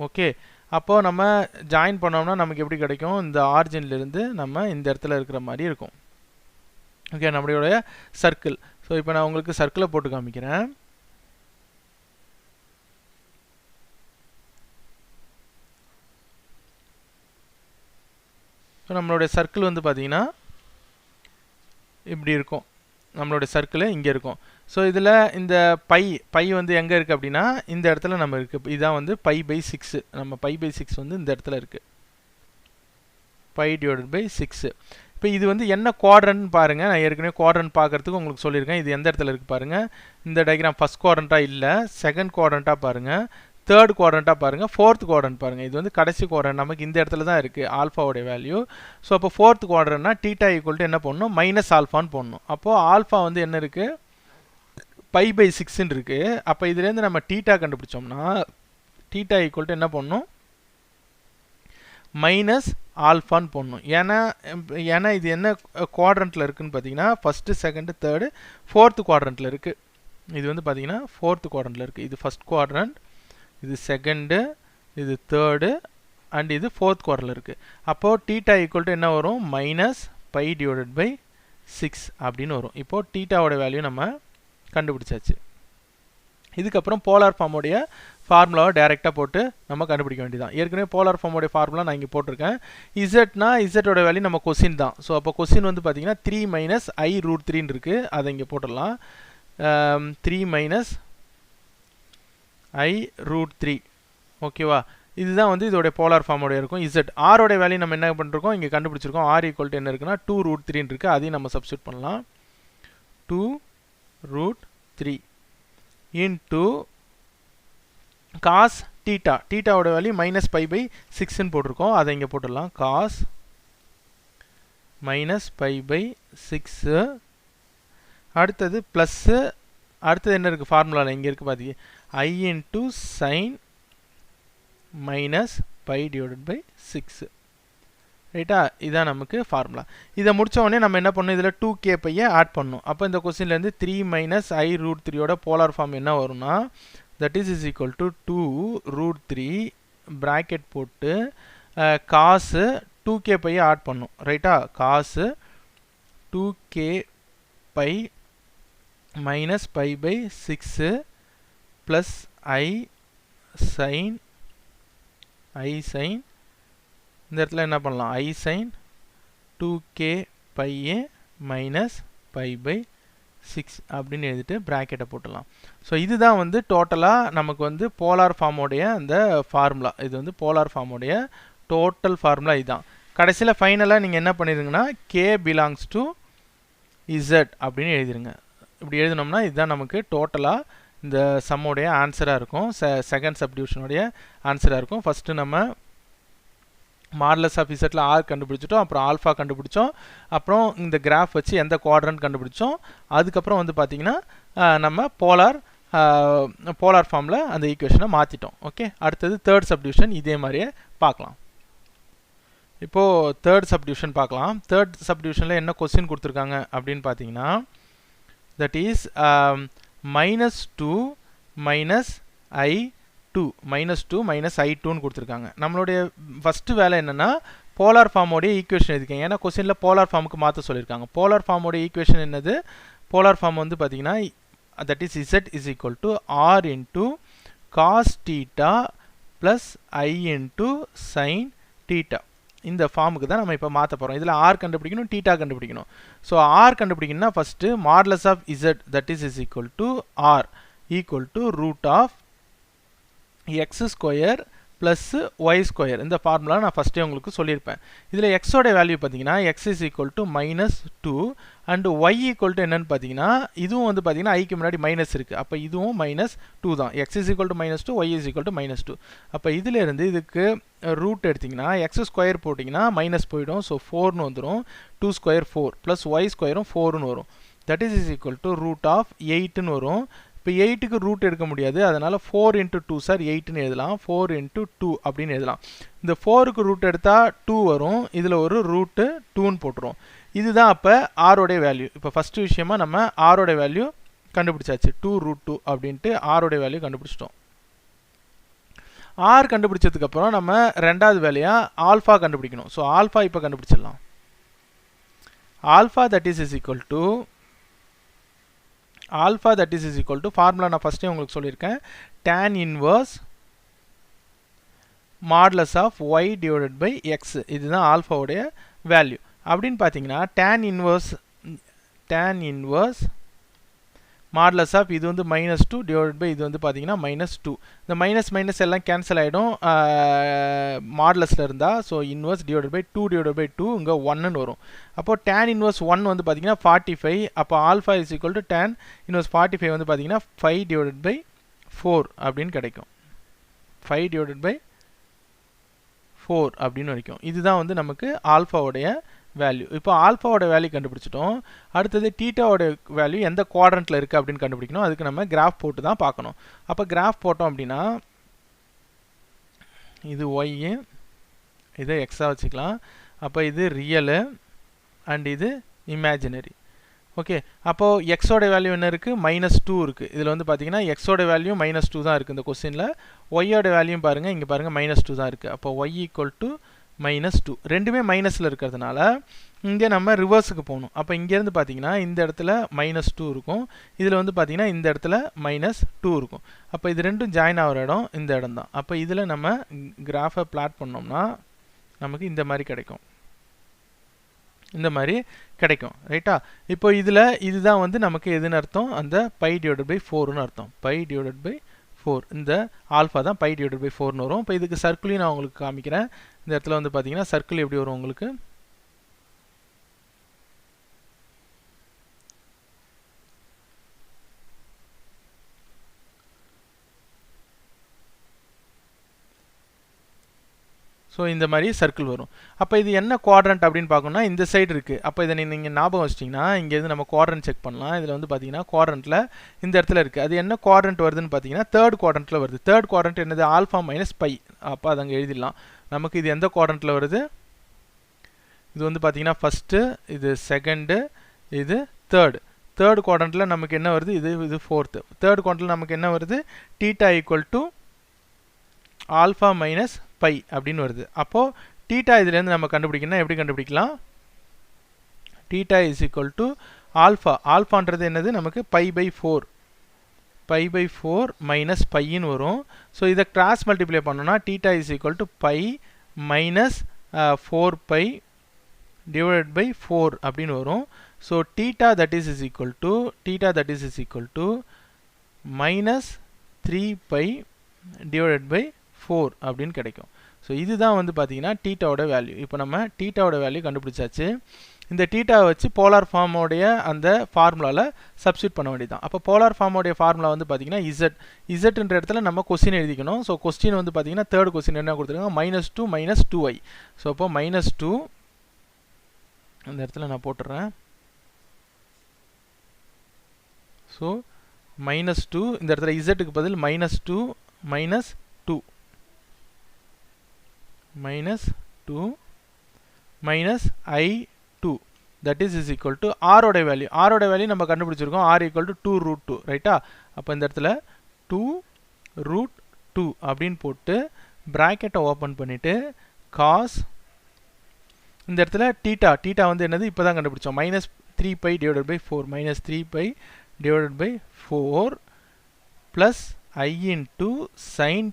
ஓகே, அப்போது நம்ம ஜாயின் பண்ணோம்னா நமக்கு எப்படி கிடைக்கும், இந்த ஆரிஜின்லேருந்து நம்ம இந்த இடத்துல இருக்கிற மாதிரி இருக்கும். ஓகே, நம்மளுடைய சர்க்கிள். ஸோ இப்போ நான் உங்களுக்கு சர்க்கிளை போட்டு காமிக்கிறேன். ஸோ நம்மளுடைய சர்க்கிள் வந்து பார்த்தீங்கன்னா இப்படி இருக்கும். நம்மளுடைய சர்க்கிள் இங்கே இருக்கும். ஸோ இதில் இந்த பை வந்து எங்கே இருக்குது அப்படின்னா இந்த இடத்துல நம்ம இருக்குது. இதுதான் வந்து π/6. நம்ம π/6 வந்து இந்த இடத்துல இருக்குது, π/6. இப்போ இது வந்து என்ன குவாட்ரண்ட் பாருங்கள். நான் ஏற்கனவே குவாட்ரண்ட் பார்க்குறதுக்கு உங்களுக்கு சொல்லியிருக்கேன். இது எந்த இடத்துல இருக்குது பாருங்கள். இந்த டயக்ராம் ஃபஸ்ட் குவாட்ரண்ட்டாக இல்லை, செகண்ட் குவாட்ரண்ட்டாக பாருங்கள், தேர்ட் குவாட்ரண்ட்டாக பாருங்கள், ஃபோர்த் குவாட்ரண்ட் பாருங்கள். இது வந்து கடைசி குவாட்ரண்ட், நமக்கு இந்த இடத்துல தான் இருக்குது ஆல்ஃபாவோடைய வேல்யூ. ஸோ அப்போ ஃபோர்த் குவாட்ரண்ட்னா θ ஈக்குவல் டு என்ன பண்ணணும், -ஆல்ஃபான்னு போடணும். அப்போது ஆல்ஃபா வந்து என்ன இருக்குது, π/6ன்னு இருக்குது. அப்போ இதுலேருந்து நம்ம θ கண்டுபிடிச்சோம்னா θ ஈக்குவல் டு என்ன பண்ணணும், -ஆல்ஃபான்னு போடணும். ஏன்னா இது என்ன குவாட்ரண்ட்டில் இருக்குதுன்னு பார்த்தீங்கன்னா ஃபஸ்ட்டு, செகண்டு, தேர்டு, ஃபோர்த்து குவாட்ரண்ட்டில் இருக்குது. இது வந்து பார்த்தீங்கன்னா ஃபோர்த்து குவாட்ரண்ட்டில் இருக்குது. இது ஃபஸ்ட் குவாட்ரண்ட், இது செகண்டு, இது தேர்டு அண்ட் இது ஃபோர்த் குவாட்ரண்ட்டில் இருக்குது. அப்போது θ ஈக்குவல் டு என்ன வரும், -π/6 அப்படின்னு வரும். இப்போது θவோட வேல்யூ நம்ம கண்டுபிடிச்சாச்சு. இதுக்கப்புறம் போலார் ஃபார்மோடைய ஃபார்முலாவை டைரெக்டாக போட்டு நம்ம கண்டுபிடிக்க வேண்டியதான். ஏற்கனவே போலார் ஃபார்மோடைய ஃபார்முலா நான் இங்கே போட்டிருக்கேன். இசட்னா இசட்டோட வேல்யூ நம்ம கொஸ்டின் தான். ஸோ அப்போ கொஸ்டின் வந்து பார்த்தீங்கன்னா 3 - i√3ன்னு இருக்குது, அதை இங்கே போட்டுடலாம். 3 - i√3. ஓகேவா, இதுதான் வந்து இதோடைய போலார் ஃபார்மோடைய இருக்கும். இசட் ஆரோடைய வேல்யூ நம்ம என்ன பண்ணிருக்கோம், இங்கே கண்டுபிடிச்சிருக்கோம். r ஈக்குவல் டு என்ன இருக்குன்னா 2√3ன்னு இருக்குது, அதையும் நம்ம சப்ஸ்டியூட் பண்ணலாம். 2√3 இன்ட்டு cos θ, θவோட வேல்யூ -π/6ன்னு போட்டிருக்கோம், அதை இங்கே போட்டுடலாம். cos -π/6. அடுத்தது ப்ளஸ்ஸு, அடுத்தது என்ன இருக்குது ஃபார்முலாவில் இங்கே இருக்குது பார்த்தீங்க, i இன்ட்டு சைன் -π/6. ரைட்டா, இதுதான் நமக்கு ஃபார்முலா. இதை முடித்த உடனே நம்ம என்ன பண்ணணும், இதில் 2k பையை ஆட் பண்ணணும். அப்போ இந்த கொஸ்டின்லேருந்து 3 - i√3யோட போலார் ஃபார்ம் என்ன வரும்னா that is equal to 2√3 bracket போட்டு cos 2k பையை ஆட் பண்ணும். ரைட்டா, cos 2k pi -π/6 plus i sin இந்த இடத்துல என்ன பண்ணலாம், i sin 2k பையே -π/6 அப்படின்னு எழுதிட்டு ப்ராக்கெட்டை போட்டுடலாம். ஸோ இதுதான் வந்து டோட்டலாக நமக்கு வந்து போலார் ஃபார்மோடைய அந்த ஃபார்முலா. இது வந்து போலார் ஃபார்மோடைய டோட்டல் ஃபார்முலா இதுதான். கடைசியில் ஃபைனலாக நீங்கள் என்ன பண்ணிடுங்கன்னா k பிலாங்ஸ் டு z அப்படின்னு எழுதிடுங்க. இப்படி எழுதினோம்னா இதுதான் நமக்கு டோட்டலாக இந்த சம்மோடைய ஆன்சராக இருக்கும், செகண்ட் சப்டிவிஷனுடைய ஆன்சராக இருக்கும். ஃபஸ்ட்டு நம்ம மாடலஸ் ஆஃப் இசட்டில் ஆர் கண்டுபிடிச்சிட்டோம், அப்புறம் ஆல்ஃபா கண்டுபிடிச்சோம், அப்புறம் இந்த கிராஃப் வச்சு எந்த குவாட்ரண்ட் கண்டுபிடிச்சோம். அதுக்கப்புறம் வந்து பார்த்திங்கன்னா நம்ம போலார் ஃபார்மில் அந்த ஈக்குவேஷனை மாற்றிட்டோம். ஓகே, அடுத்தது தேர்ட் சப்டிவிஷன் இதே மாதிரியே பார்க்கலாம். இப்போது தேர்ட் சப்டிவிஷன் பார்க்கலாம். தேர்ட் சப்டிவிஷனில் என்ன கொஸ்டின் கொடுத்துருக்காங்க அப்படின்னு பார்த்தீங்கன்னா தட் இஸ் -2 -i2 கொடுத்துருக்காங்க. நம்மளுடைய ஃபஸ்ட்டு வேலை என்னென்னா போலார் ஃபார்மோடைய ஈக்குவேஷன் எதுக்கேன், ஏன்னா கொஸ்டினில் போலார் ஃபார்முக்கு மாற்ற சொல்லியிருக்காங்க. போலார் ஃபார்மோடைய ஈக்குவேஷன் என்னது, போலார் ஃபார்ம் வந்து பார்த்தீங்கன்னா that is z is equal to r into cos theta plus i into sin theta. இந்த ஃபார்முக்கு தான் நம்ம இப்போ மாற்ற போகிறோம். இதில் r கண்டுபிடிக்கணும், θ கண்டுபிடிக்கணும். ஸோ r கண்டுபிடிக்கணும்னா first modulus of z that is equal to r equal to root of x square plus y square. இந்த ஃபார்முலா நான் ஃபஸ்ட்டே உங்களுக்கு சொல்லியிருப்பேன். இதில் எக்ஸோட வேல்யூ பார்த்தீங்கன்னா x is equal to -2 and y equal to என்னன்னு பார்த்தீங்கன்னா இதுவும் வந்து பார்த்தீங்கன்னா ஐக்கு முன்னாடி மைனஸ் இருக்குது. அப்போ இதுவும் -2 தான். X is equal to -2, y is equal to -2. அப்போ இதிலேருந்து இதுக்கு ரூட் எடுத்திங்கன்னா எக்ஸ் ஸ்கொயர் போட்டிங்கன்னா மைனஸ் போயிடும். ஸோ 4ன்னு வந்துடும். 2 ஸ்கொயர் 4 ப்ளஸ் ஒய் ஸ்கொயரும் 4ன்னு வரும். That is equal to root of 8ன்னு வரும். இப்போ 8க்கு ரூட் எடுக்க முடியாது, அதனால் 4 × 2 சார் 8ன்னு எழுதலாம். 4 × 2 அப்படின்னு எழுதலாம். இந்த 4க்கு ரூட் எடுத்தால் 2 வரும். இதில் ஒரு ரூட்டு 2ன்னு போட்டுரும். இதுதான் அப்போ ஆரோடைய வேல்யூ. இப்போ ஃபஸ்ட்டு விஷயமா நம்ம ஆரோடைய வேல்யூ கண்டுபிடிச்சாச்சு. 2√2 அப்படின்ட்டு ஆரோடைய வேல்யூ கண்டுபிடிச்சிட்டோம். ஆர் கண்டுபிடிச்சதுக்கப்புறம் நம்ம ரெண்டாவது வேலையாக ஆல்ஃபா கண்டுபிடிக்கணும். ஸோ ஆல்ஃபா இப்போ கண்டுபிடிச்சிடலாம். Alpha that is equal to alpha that is equal to formula நான் ஃபஸ்ட்டே உங்களுக்கு சொல்லியிருக்கேன். tan inverse modulus of y divided by x. இதுதான் ஆல்ஃபாவுடைய வேல்யூ. அப்படின்னு பார்த்தீங்கன்னா tan inverse modulus of இது வந்து -2 divided by இது வந்து பார்த்தீங்கன்னா -2. இந்த மைனஸ் எல்லாம் கேன்சல் ஆகிடும் மாடுலஸில் இருந்தால். So inverse divided by 2 divided by 2 இங்கே 1ன்னு வரும். அப்போது tan inverse 1 வந்து பார்த்தீங்கன்னா 45. அப்போ alpha is equal to tan inverse 45 வந்து பார்த்தீங்கன்னா 5 divided by 4 அப்படின்னு கிடைக்கும். 5 divided by 4 அப்படின்னு வரைக்கும். இதுதான் வந்து நமக்கு ஆல்ஃபாவுடைய வேல்யூ. இப்போ ஆல்ஃபாவோட வேல்யூ கண்டுபிடிச்சிட்டோம். அடுத்தது தீட்டாவோட வேல்யூ எந்த குவாட்ரண்ட்டில் இருக்குது அப்படின்னு கண்டுபிடிக்கணும். அதுக்கு நம்ம கிராஃப் போட்டு தான் பார்க்கணும். அப்போ கிராஃப் போட்டோம் அப்படின்னா இது ஒய்யு, இதை எக்ஸாக வச்சுக்கலாம். அப்போ இது ரியலு அண்ட் இது இமேஜினரி. ஓகே, அப்போது எக்ஸோட வேல்யூ என்ன இருக்குது? -2 இருக்குது. இதில் வந்து பார்த்தீங்கன்னா எக்ஸோட வேல்யூ -2 தான் இருக்குது இந்த கொஸ்டினில். ஒய்யோட வேல்யூ பாருங்கள், இங்கே பாருங்கள் -2 தான் இருக்குது. அப்போ ஒய் ஈக்குவல் டு -2. ரெண்டுமே மைனஸில் இருக்கிறதுனால இங்கே நம்ம ரிவர்ஸுக்கு போகணும். அப்போ இங்கேருந்து பார்த்தீங்கன்னா இந்த இடத்துல -2 இருக்கும். இதில் வந்து பார்த்தீங்கன்னா இந்த இடத்துல -2 இருக்கும். அப்போ இது ரெண்டும் ஜாயின் ஆகிற இடம் இந்த இடம் தான். அப்போ இதில் நம்ம கிராஃபை பிளாட் பண்ணோம்னா நமக்கு இந்த மாதிரி கிடைக்கும். இந்த மாதிரி கிடைக்கும். ரைட்டா? இப்போ இதில் இதுதான் வந்து நமக்கு எதுன்னு அர்த்தம்? அந்த π/4ன்னு அர்த்தம். π/4. இந்த ஆல்ஃபா தான் π/4ன்னு வரும். இப்போ இதுக்கு சர்க்கிளையும் நான் உங்களுக்கு காமிக்கிறேன். இந்த இடத்துல வந்து பார்த்தீங்கன்னா சர்க்கிள் எப்படி வரும் உங்களுக்கு? ஸோ இந்த மாதிரி சர்க்கிள் வரும். அப்போ இது என்ன குவாட்ரண்ட் அப்படின்னு பார்க்கணும்னா இந்த சைடு இருக்குது. அப்போ இதை நீங்கள் ஞாபகம் வச்சிட்டிங்கன்னா இங்கேருந்து நம்ம குவாட்ரண்ட் செக் பண்ணலாம். இதில் வந்து பார்த்தீங்கன்னா குவாட்ரண்ட்டில் இந்த இடத்துல இருக்குது. அது என்ன குவாட்ரண்ட் வருதுன்னு பார்த்தீங்கன்னா தேர்ட் குவாட்ரண்ட்டில் வருது. தேர்ட் குவாட்ரண்ட் என்னது? Alpha minus by. அப்போ அதை அங்கே எழுதிடலாம். நமக்கு இது எந்த குவாட்ரண்ட்டில் வருது? இது வந்து பார்த்தீங்கன்னா ஃபஸ்ட்டு, இது செகண்டு, இது தேர்டு. தேர்ட் குவாட்ரண்ட்டில் நமக்கு என்ன வருது? இது ஃபோர்த்து. தேர்ட் குவாட்ரண்ட்டில் நமக்கு என்ன வருது? Theta equal to alpha minus pi அப்படின்னு வருது. அப்போது தீட்டா இதுலேருந்து நம்ம கண்டுபிடிக்கணும்னா எப்படி கண்டுபிடிக்கலாம்? Theta is equal to alpha. ஆல்ஃபான்றது என்னது? நமக்கு π/4. π/4 மைனஸ் பைன்னு வரும். ஸோ இதை கிராஸ் மல்டிப்ளை பண்ணோம்னா theta is equal to pi minus 4π divided by 4 அப்படின்னு வரும். So theta that is equal to minus 3π divided by 4 அப்படின்னு கிடைக்கும். ஸோ இதுதான் வந்து பார்த்தீங்கன்னா தீட்டாவோட வேல்யூ. இப்போ நம்ம தீட்டாவோட வேல்யூ கண்டுபிடிச்சாச்சு. இந்த தீட்டாவை வச்சு போலார் ஃபார்மோடைய அந்த ஃபார்முலாவில் சப்ஸ்டியூட் பண்ண வேண்டியதான். அப்போ போலார் ஃபார்மோடைய ஃபார்முலா வந்து பார்த்தீங்கன்னா இசட்ன்ற இடத்துல நம்ம கொஸ்டின் எழுதிக்கணும். ஸோ கொஸ்டின் வந்து பார்த்தீங்கன்னா தேர்ட் கொஸ்டின் என்ன கொடுத்துருக்காங்க? -2 - 2i. ஸோ அப்போ -2 இந்த இடத்துல நான் போட்டுறேன். ஸோ -2 இந்த இடத்துல இசட்டுக்கு பதில் -2 -2 -i2 that is equal to ஆரோட வேல்யூ நம்ம கண்டுபிடிச்சிருக்கோம். r equal to 2√2 ரைட்டா? அப்போ இந்த இடத்துல 2√2 அப்படின்னு போட்டு பிராக்கெட்டை ஓப்பன் பண்ணிவிட்டு காஸ் இந்த இடத்துல தீட்டா வந்து என்னது? இப்போ தான் கண்டுபிடிச்சோம். -3π divided by 4 -3π divided by 4 plus i into sine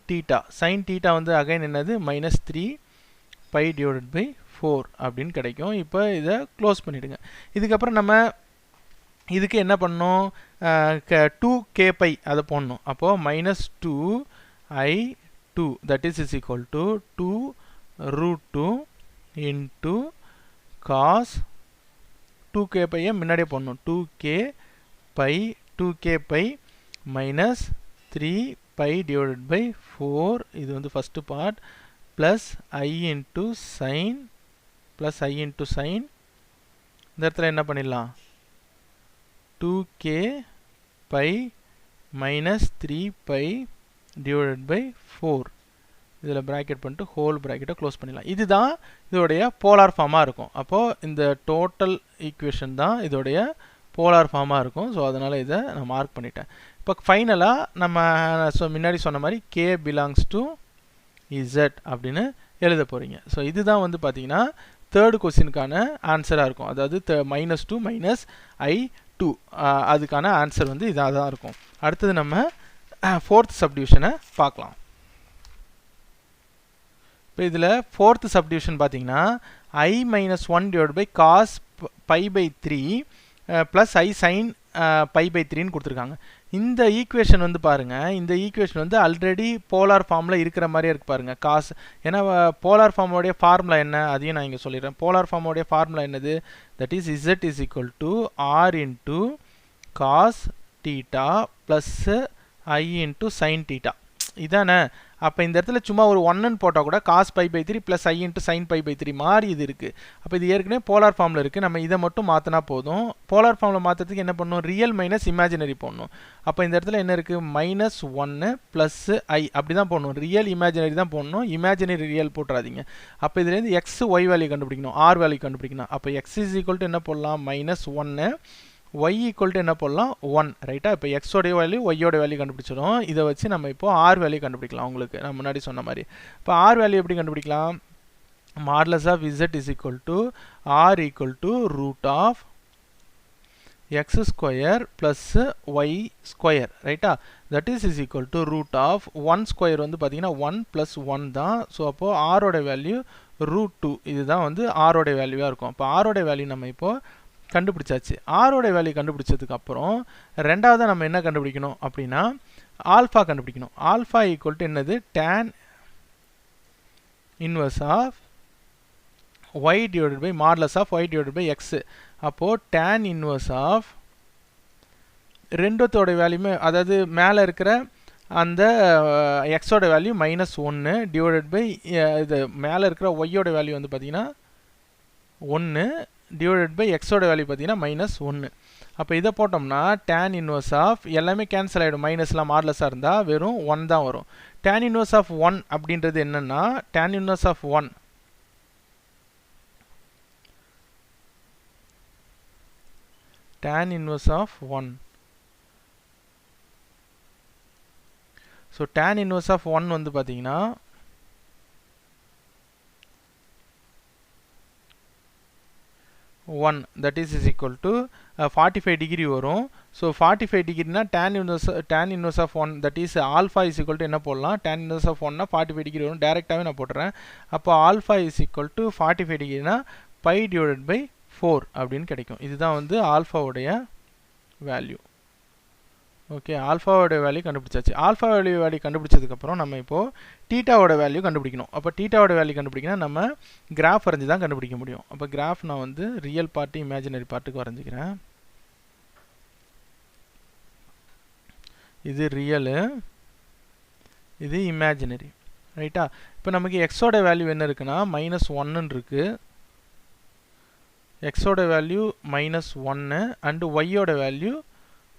theta வந்து அகைன் என்னது? -3π டிவைடட் பை 4 அப்படின்னு கிடைக்கும். இப்போ இதை க்ளோஸ் பண்ணிவிடுங்க. இதுக்கப்புறம் நம்ம இதுக்கு என்ன பண்ணணும்? 2kπ அதை போடணும். அப்போது -2i 2 that is equal to 2 root 2 into cos 2k pi முன்னாடியே போடணும் 2k pi 2k pi minus 3 pi divided by 4 இது வந்து first part plus I into sin plus I into sin இந்த இடத்துல என்ன பண்ணிடலாம் 2k pi minus 3 pi divided by 4 இதில் bracket பண்ணிட்டு whole bracket close பண்ணிடலாம் இதுதான் இதோடைய போலார் ஃபார்மாக இருக்கும் அப்போது இந்த டோட்டல் ஈக்குவேஷன் தான் இதோடைய போலார் ஃபார்மாக இருக்கும் ஸோ அதனால் இதை நான் மார்க் பண்ணிட்டேன் இப்போ ஃபைனலாக நம்ம முன்னாடி சொன்ன மாதிரி k belongs to z அப்படின்னு எழுத போகிறீங்க ஸோ இதுதான் வந்து பார்த்தீங்கன்னா தேர்டு கொஸ்டினுக்கான ஆன்சராக இருக்கும் அதாவது -2 மைனஸ் I2 அதுக்கான ஆன்சர் வந்து இதாக தான் இருக்கும் அடுத்தது நம்ம ஃபோர்த் சப்டிவிஷனை பார்க்கலாம் இப்போ இதில் ஃபோர்த் சப்டிவிஷன் பார்த்தீங்கன்னா I minus 1 divided by cos pi by 3 plus I sin pi by 3ன்னு கொடுத்துருக்காங்க இந்த ஈக்குவேஷன் வந்து பாருங்கள் இந்த ஈக்குவேஷன் வந்து ஆல்ரெடி போலார் ஃபார்மில் இருக்கிற மாதிரியே இருக்கு பாருங்கள் காஸ் ஏன்னா போலார் ஃபார்மோடைய ஃபார்முலா என்ன அதையும் நான் இங்கே சொல்லிடுறேன் போலார் ஃபார்மோடைய ஃபார்முலா என்னது that is z is equal to r into cos theta plus I into sin theta இதானே அப்போ இந்த இடத்துல சும்மா ஒரு 1ன்னு போட்டால் கூட cos pi by 3 plus I into sin pi by 3 மாறி இது இருக்குது அப்போ இது ஏற்கனவே போலார் ஃபார்மில் இருக்குது நம்ம இதை மட்டும் மாற்றினா போதும் போலார் ஃபார்மில் மாற்றுறதுக்கு என்ன பண்ணணும் ரியல் மைனஸ் இமேஜினரி போடணும் அப்போ இந்த இடத்துல என்ன இருக்குது -1 ப்ளஸ் I அப்படி தான் போடணும் ரியல் இமேஜினரி தான் போடணும் இமேஜினரி ரியல் போட்டுறாதீங்க அப்போ இதுலேருந்து எக்ஸ் ஒய் வேல்யூ கண்டுபிடிக்கணும் ஆர் வேல்யூ கண்டுபிடிக்கணும் அப்போ x is equal to என்ன போடலாம் -1 y equal to என்ன போடலாம் 1 ரைட்டா இப்போ x உடைய வேல்யூ y உடைய வேல்யூ கண்டுபிடிச்சிடும் இதை வச்சு நம்ம இப்போ r வேல்யூ கண்டுபிடிக்கலாம் உங்களுக்கு நான் முன்னாடி சொன்ன மாதிரி இப்போ r வேல்யூ எப்படி கண்டுபிடிக்கலாம் modulus of z is equal to r equal to root of x square plus y square ரைட்டா that is equal to root of 1 square வந்து பார்த்தீங்கன்னா 1 plus 1 தான் ஸோ அப்போது r உடைய வேல்யூ √2 இதுதான் வந்து r உடைய வேல்யூவாக இருக்கும் அப்போ r உடைய வேல்யூ நம்ம இப்போ கண்டுபிடிச்சாச்சு r உடைய வேல்யூ கண்டுபிடிச்சதுக்கு அப்புறம் ரெண்டாவது நம்ம என்ன கண்டுபிடிக்கணும் அப்படின்னா ஆல்ஃபா கண்டுபிடிக்கணும் ஆல்ஃபா ஈக்குவல் டு என்னது tan inverse of y divided by modulus of y divided by x அப்போது tan இன்வர்ஸ் ஆஃப் ரெண்டுத்தோட வேல்யூமே அதாவது மேலே இருக்கிற அந்த எக்ஸோட வேல்யூ -1 டிவைடட் பை இது மேலே இருக்கிற ஒய்யோட வேல்யூ வந்து பார்த்தீங்கன்னா 1 டிவைடட் பை எக்ஸோட வேல்யூ பார்த்தீங்கன்னா -1 அப்போ இதை போட்டோம்னா tan இன்வர்ஸ் ஆஃப் எல்லாமே கேன்சல் ஆகிடும் மைனஸ்லாம் மாடலஸாக இருந்தால் வெறும் 1 தான் வரும் tan இன்வர்ஸ் ஆஃப் 1 அப்படின்றது என்னென்னா tan inverse of 1 tan inverse of 1 so tan inverse of 1 வந்து பார்த்தீங்கன்னா that is equal to 45 degree வரும் so 45 degree tan inverse of 1 that is alpha is equal to என்ன போடலாம் tan inverse of 1 45 degree வரும் டைரக்டாவே நான் போடுறேன் அப்போ alpha is equal to 45 degree pi divided by 4 அப்படின்னு கிடைக்கும் இதுதான் வந்து ஆல்ஃபாவுடைய வேல்யூ ஓகே ஆல்ஃபாவோட வேல்யூ கண்டுபிடிச்சாச்சு ஆல்ஃபா வேல்யூ கண்டுபிடிச்சதுக்கப்புறம் நம்ம இப்போது டீட்டாவோட வேல்யூ கண்டுபிடிக்கணும் அப்போ டீட்டாவோட வேல்யூ கண்டுபிடிக்கணும் நம்ம கிராஃப் வரைஞ்சி தான் கண்டுபிடிக்க முடியும் அப்போ கிராஃப் நான் வந்து ரியல் பார்ட்டு இமேஜினரி பார்ட்டுக்கு வரைஞ்சிக்கிறேன் இது ரியலு இது இமேஜினரி ரைட்டா இப்போ நமக்கு எக்ஸோட வேல்யூ என்ன இருக்குன்னா -1 இருக்குது எக்ஸோட வேல்யூ -1 அண்டு ஒய்யோட வேல்யூ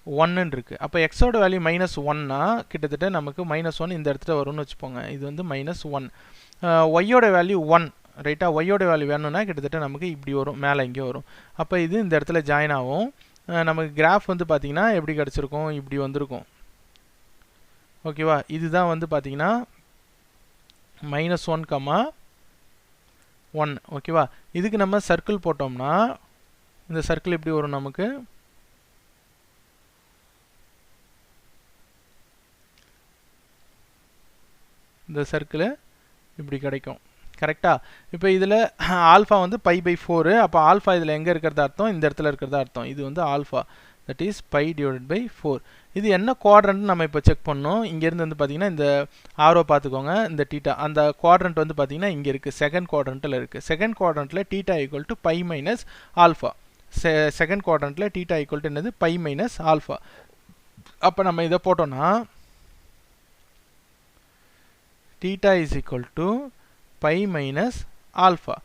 1 இருக்குது அப்போ எக்ஸோட வேல்யூ -1னா கிட்டத்தட்ட நமக்கு -1 இந்த இடத்துல வரும்னு வச்சுப்போங்க இது வந்து -1 ஒய்யோட வேல்யூ 1 ரைட்டா ஒய்யோட வேல்யூ வேணும்னா கிட்டத்தட்ட நமக்கு இப்படி வரும் மேலே இங்கே வரும் அப்போ இது இந்த இடத்துல ஜாயின் ஆகும் நமக்கு கிராஃப் வந்து பார்த்திங்கன்னா எப்படி கிடச்சிருக்கும் இப்படி வந்திருக்கும் ஓகேவா இதுதான் வந்து பார்த்திங்கன்னா -1, 1 ஓகேவா இதுக்கு நம்ம சர்க்கிள் போட்டோம்னா இந்த சர்க்கிள் எப்படி வரும் நமக்கு இந்த சர்க்கிள் இப்படி கிடைக்கும் கரெக்டா இப்போ இதில் ஆல்ஃபா வந்து π/4 அப்போ ஆல்ஃபா இதில் எங்கே இருக்கிறதா அர்த்தம் இந்த இடத்துல இருக்கிறதா அர்த்தம் இது வந்து alpha that is pi divided by 4. இது என்ன குவாட்ரண்ட் நம்ம இப்போ செக் பண்ணோம். இங்கேருந்து வந்து பார்த்தீங்கன்னா இந்த ஆரோ பார்த்துக்கோங்க, இந்த டீட்டா அந்த குவாட்ரண்ட் வந்து பார்த்தீங்கன்னா இங்கே இருக்குது, செகண்ட் குவாட்ரண்ட்டில் இருக்குது. செகண்ட் குவாட்ரண்ட்டில் theta equal to pi minus alpha. Second குவாட்ரண்ட்டில் டீட்டா ஈக்குவல் டு என்னது, பை மைனஸ் ஆல்ஃபா. அப்போ நம்ம இதை போட்டோம்னா theta is equal to pi minus alpha.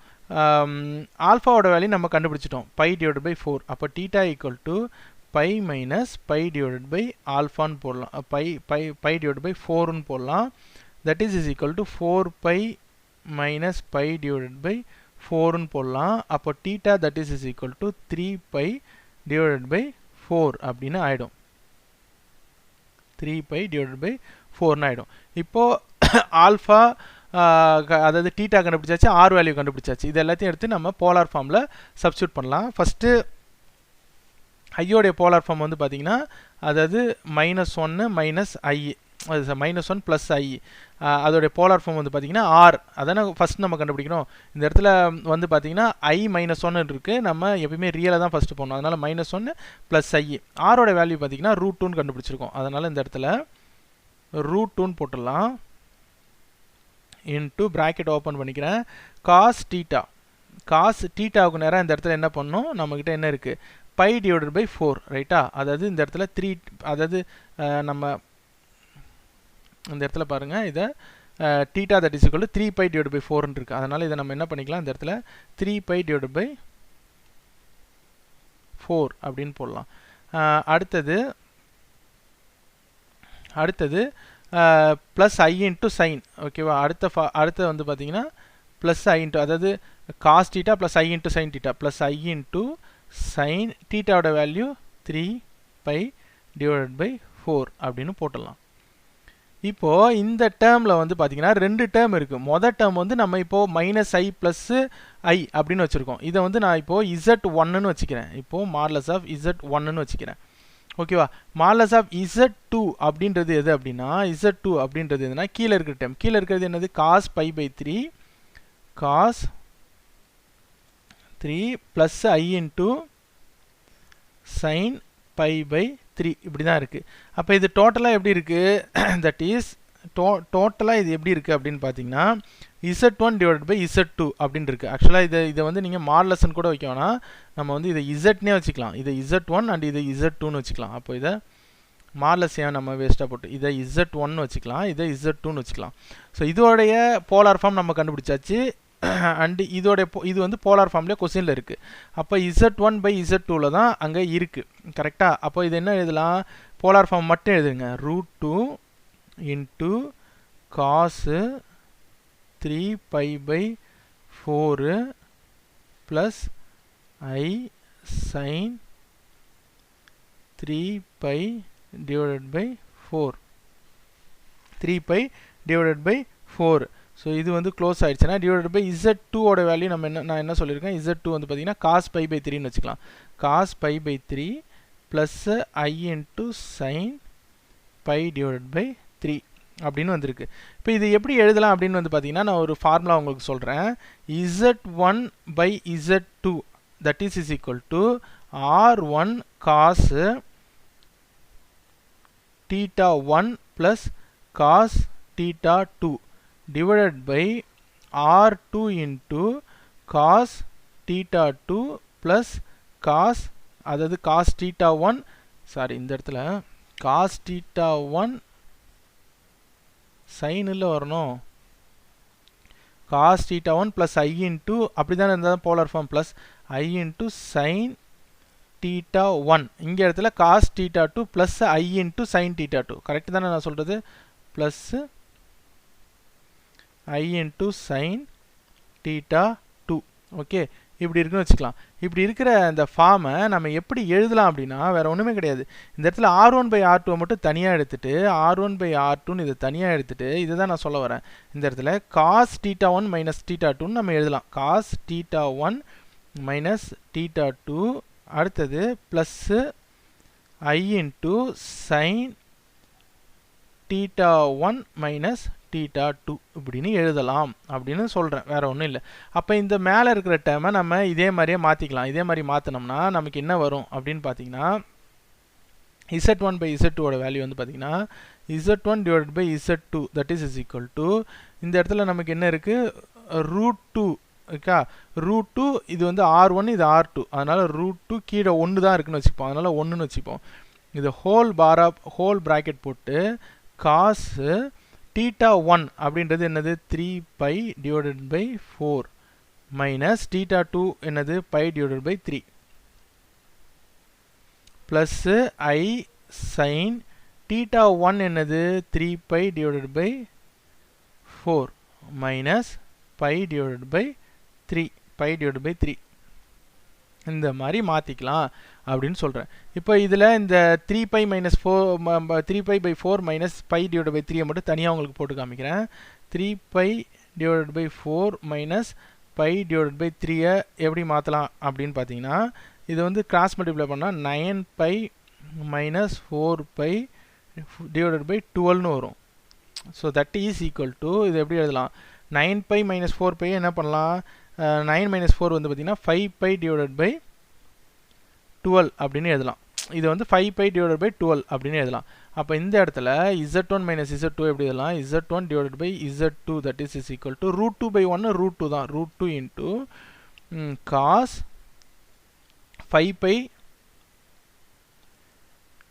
ஆல்ஃபாவோட வேல்யூ நம்ம கண்டுபிடிச்சிட்டோம், pi divided by 4. அப்போ theta equal to pi minus pi divided by alpha ன்னு போடலாம், pi divided by 4 ன்னு போடலாம். that is equal to 4 pi minus pi divided by 4 ன்னு போடலாம். அப்போ theta that is equal to 3 pi divided by 4 அப்படின்னு ஆயிடும். 3 pi divided by 4 ன்னு ஆயிடும். இப்போ ஆல்ஃபா அதாவது டீட்டா கண்டுபிடிச்சாச்சு, ஆர் வேல்யூ கண்டுபிடிச்சாச்சு. இது எல்லாத்தையும் எடுத்து நம்ம போலார் ஃபார்மில் சப்ஸ்டியூட் பண்ணலாம். ஃபஸ்ட்டு ஐயோடைய போலார் ஃபார்ம் வந்து பார்த்தீங்கன்னா அதாவது -1 மைனஸ் ஐ, -1 ப்ளஸ் ஐ, அதோடைய போலார் ஃபார்ம் வந்து பார்த்தீங்கன்னா ஆர். அதானே ஃபஸ்ட் நம்ம கண்டுபிடிக்கணும். இந்த இடத்துல வந்து பார்த்தீங்கன்னா ஐ -1 இருக்குது, நம்ம எப்பயுமே ரியலாக தான் ஃபஸ்ட்டு போடணும். அதனால் -1 ப்ளஸ் ஐ. ஆரோட வேல்யூ பார்த்தீங்கன்னா √2 கண்டுபிடிச்சிருக்கோம். அதனால் இந்த இடத்துல √2 போட்டுடலாம். இன்ட்டு ப்ராக்கெட் ஓப்பன் பண்ணிக்கிறேன், காஸ் டீட்டா. காஸ் டீட்டாவுக்கு நேரம் இந்த இடத்துல என்ன பண்ணணும், நம்மக்கிட்ட என்ன இருக்குது, பை டிவைடட் பை 4, ரைட்டா. அதாவது இந்த இடத்துல 3, அதாவது நம்ம இந்த இடத்துல பாருங்கள், இதை theta that is equal to 3 pi divide by 4ன்னு இருக்குது. அதனால் இதை நம்ம என்ன பண்ணிக்கலாம், இந்த இடத்துல 3 பை டிவைட் பை 4 அப்படின்னு போடலாம். அடுத்தது ப்ளஸ் ஐ இன்ட்டு சைன், ஓகேவா. அடுத்த வந்து பார்த்தீங்கன்னா ப்ளஸ் ஐ இன்ட்டு, அதாவது cos theta plus i into sine theta, plus i into sine டீட்டாவோட வேல்யூ 3 பை டிவைடட் பை 4 அப்படின்னு போட்டுடலாம். இப்போது இந்த டேர்மில் வந்து பார்த்தீங்கன்னா 2 டேர்ம் இருக்குது. மொதல் டேர்ம் வந்து நம்ம இப்போது -i ப்ளஸ் ஐ அப்படின்னு வச்சுருக்கோம். இதை வந்து நான் இப்போது Z1ன்னு வச்சுக்கிறேன். இப்போது மாடலஸ் ஆஃப் Z1ன்னு வச்சுக்கிறேன், ஓகேவா. மாடலஸ் ஆஃப் Z2 அப்படின்றது எது அப்படின்னா, Z2 அப்படின்றது எதுனா கீழே இருக்கிற டேர்ம். கீழே இருக்கிறது என்னது, cos pi by 3, cos 3 plus i into sine pi by 3 இப்படி தான் இருக்குது. அப்போ இது டோட்டலாக எப்படி இருக்குது, தட் இஸ் டோட்டலாக இது எப்படி இருக்குது அப்படின்னு பார்த்தீங்கன்னா Z1 டிவைட் பை Z2 அப்படின்னு இருக்குது. ஆக்சுவலாக இதை வந்து நீங்கள் மாடலஸ்ன்னு கூட வைக்க வேணாம், நம்ம வந்து இதை இசட்னே வச்சுக்கலாம். இதை Z1 அண்ட் இதை Z2ன்னு வச்சுக்கலாம். அப்போ இதை மாடலஸ் ஏன் நம்ம வேஸ்ட்டாக போட்டு இதை Z1ன்னு வச்சுக்கலாம், இதை Z2ன்னு வச்சுக்கலாம். ஸோ இதோடைய போலார் ஃபார்ம் நம்ம கண்டுபிடிச்சாச்சு. அண்டு இது வந்து போலார் ஃபார்ம்லேயே கொஸ்டினில் இருக்குது. அப்போ Z1 பை Z2வில் தான் அங்கே இருக்குது, கரெக்டாக. அப்போ இது என்ன எழுதலாம், போலார் ஃபார்ம் மட்டும் எழுதுங்க, √2 into cos 3 pi by 4 plus i sine 3 pi divided by 4, 3 pi divided by 4. So இது வந்து க்ளோஸ் ஆகிடுச்சுன்னா டிவைடட் பை Z2ஓட வேல்யூ நான் என்ன சொல்லியிருக்கேன், Z2 வந்து பார்த்தீங்கன்னா காஸ் பை பை 3ன்னு வச்சுக்கலாம். Cos pi by 3 plus i into sine pi divided by 3 அப்படின்னு வந்திருக்கு. இப்போ இது எப்படி எழுதலாம் அப்படின்னு வந்து பார்த்தீங்கன்னா, நான் ஒரு ஃபார்முலா உங்களுக்கு சொல்கிறேன். Z1 by Z2 that is equal to R1 cos theta 1 plus cos theta 2 divided by R2 into cos theta 2 plus cos, அதாவது cos theta 1, சாரி இந்த இடத்துல cos theta 1 sin இல்லை வரணும், cos theta 1 plus I into, அப்படி தானே இருந்தால் polar form, plus I into sin theta 1, இங்கே இடத்துல cos theta 2 plus I into sin theta 2, correct தானே நான் சொல்கிறது, plus I into sin theta 2, okay. இப்படி இருக்குன்னு வச்சுக்கலாம். இப்படி இருக்கிற இந்த ஃபார்மை நம்ம எப்படி எழுதலாம் அப்படின்னா வேறு ஒன்றுமே கிடையாது. இந்த இடத்துல R1 பை R2 மட்டும் தனியாக எடுத்துகிட்டு R1 பை R2ன்னு இதை தனியாக எடுத்துகிட்டு இதை தான் நான் சொல்ல வரேன். இந்த இடத்துல cos theta 1 மைனஸ் theta 2ன்னு நம்ம எழுதலாம். cos theta 1 மைனஸ் theta 2, அடுத்தது plus I into sin theta 1 minus theta 2 இப்படின்னு எழுதலாம் அப்படின்னு சொல்கிறேன், வேறு ஒன்றும் இல்லை. அப்போ இந்த மேலே இருக்கிற டேர்மை நம்ம இதே மாதிரியே மாற்றிக்கலாம். இதே மாதிரி மாற்றினோம்னா நமக்கு என்ன வரும் அப்படின்னு பார்த்தீங்கன்னா, z1 by z2 ஓட வேல்யூ வந்து பார்த்தீங்கன்னா z1 divided by z2 that is equal to இந்த இடத்துல நமக்கு என்ன இருக்கு √2 ஓகே √2 இது வந்து r1 இது r2 அதனால √2 கீழ 1 தான் இருக்குன்னு வெச்சுப்போம் அதனால 1 ன்னு வெச்சுப்போம் இது ஹோல் பிராக்கெட் போட்டு cos θ1 அப்படின்றது என்னது 3 pi divided by 4 minus θ2 என்னது pi divided by 3 plus I sin θ1 என்னது 3 pi divided by 4 minus pi divided by 3 இந்த மாதிரி மாத்திக்கலாம் அப்படினு சொல்றேன் இப்போ இதுல இந்த 3 pi minus 4 3 pi by 4 minus pi divided by 3 மட்டும் தனியா உங்களுக்கு போட்டு காமிக்கிறேன் 3 pi divided by 4 minus pi divided by 3 எப்படி மாத்தலாம் அப்படினு பாத்தீங்கன்னா இது வந்து கிராஸ் மல்டிப்ளை பண்ணா 9 pi minus 4 pi divided by 12 னு வரும் so that is equal to இது எப்படி எழுதலாம் 9 pi minus 4 pi என்ன பண்ணலாம் 9 minus 4 வந்து பாத்தீங்கன்னா 5 pi divided by 12 அப்படினு எழுதலாம் இது வந்து 5 pi divided by 12 அப்படினு எழுதலாம் அப்ப இந்த இடத்துல z1 minus z2 எப்படி எழுதலாம் z1 divided by z2 that is equal to √2 by 1 √2 தான் √2 into cos 5 pi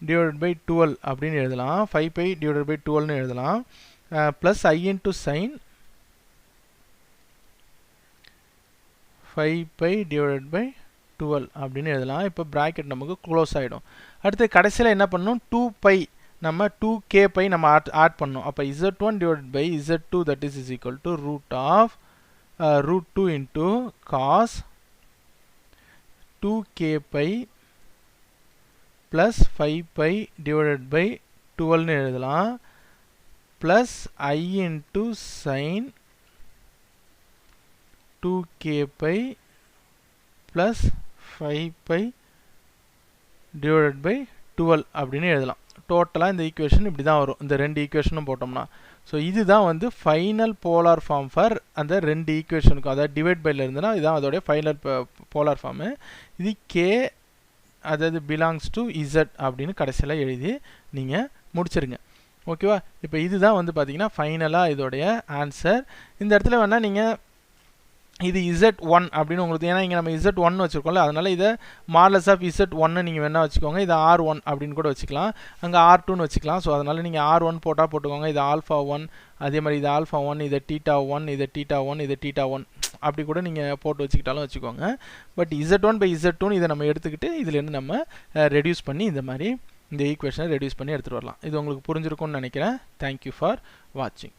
divided by 12 அப்படினு எழுதலாம் 5 pi divided by 12 னு எழுதலாம் plus I into sin 5 pi divided by 12 அப்படினு எழுதலாம் இப்போ bracket நமக்கு க்ளோஸ் ஆயிடும் அடுத்து கடைசில என்ன பண்ணனும் 2 pi நம்ம 2k pi நம்ம ஆட் பண்ணனும் அப்ப z1 divided by z2 that is equal to root of √2 into cos 2k pi plus 5 pi divided by 12 னு எழுதலாம் plus I into sin 2k pi plus 5 pi divided by 12 அப்படினு எழுதலாம் டோட்டலா இந்த equation இப்படி தான் வரும் இந்த ரெண்டு ஈக்குவேஷனும் போட்டோம்னா சோ இதுதான் வந்து ஃபைனல் போலார் ஃபார்ம் ஃபார் அந்த ரெண்டு ஈக்குவேஷனுக்கு அதாவது டிவைட் பைல இருந்தனா இதான் அதோட ஃபைனல் போலார் ஃபார்ம் இது k அதாவது belongs to z அப்படினு கடைசில எழுதி நீங்க முடிச்சிருங்க ஓகேவா இப்போ இதுதான் வந்து பாத்தீங்கன்னா ஃபைனலா இதோட ஆன்சர் இந்த இடத்துல வேணா நீங்க இது z1 அப்படினு உங்களுக்கு ஏனா இங்க நம்ம z1 வச்சிருக்கோம்ல அதனால இத மாடுலஸ் ஆஃப் z1 நீங்க வேணா வச்சுக்கோங்க இது r1 அப்படினு கூட வச்சுக்கலாம் அங்க r2 னு வச்சுக்கலாம் சோ அதனால நீங்க r1 போட்டுக்கோங்க இது ஆல்பா 1 அதே மாதிரி இது ஆல்பா 1 இது θ1 இது θ1 இது θ1 அப்படி கூட நீங்க போட்டு வச்சுக்கிட்டாலும் வச்சுக்கோங்க பட் z1 by z2 னு இத நம்ம எடுத்துக்கிட்டு இதுல இருந்து நம்ம ரெடியூஸ் பண்ணி இந்த மாதிரி இந்த ஈக்குவேஷனை ரெடியூஸ் பண்ணி எடுத்துட்டு வரலாம் இது உங்களுக்கு புரிஞ்சிருக்கும்னு நினைக்கிறேன் Thank you for watching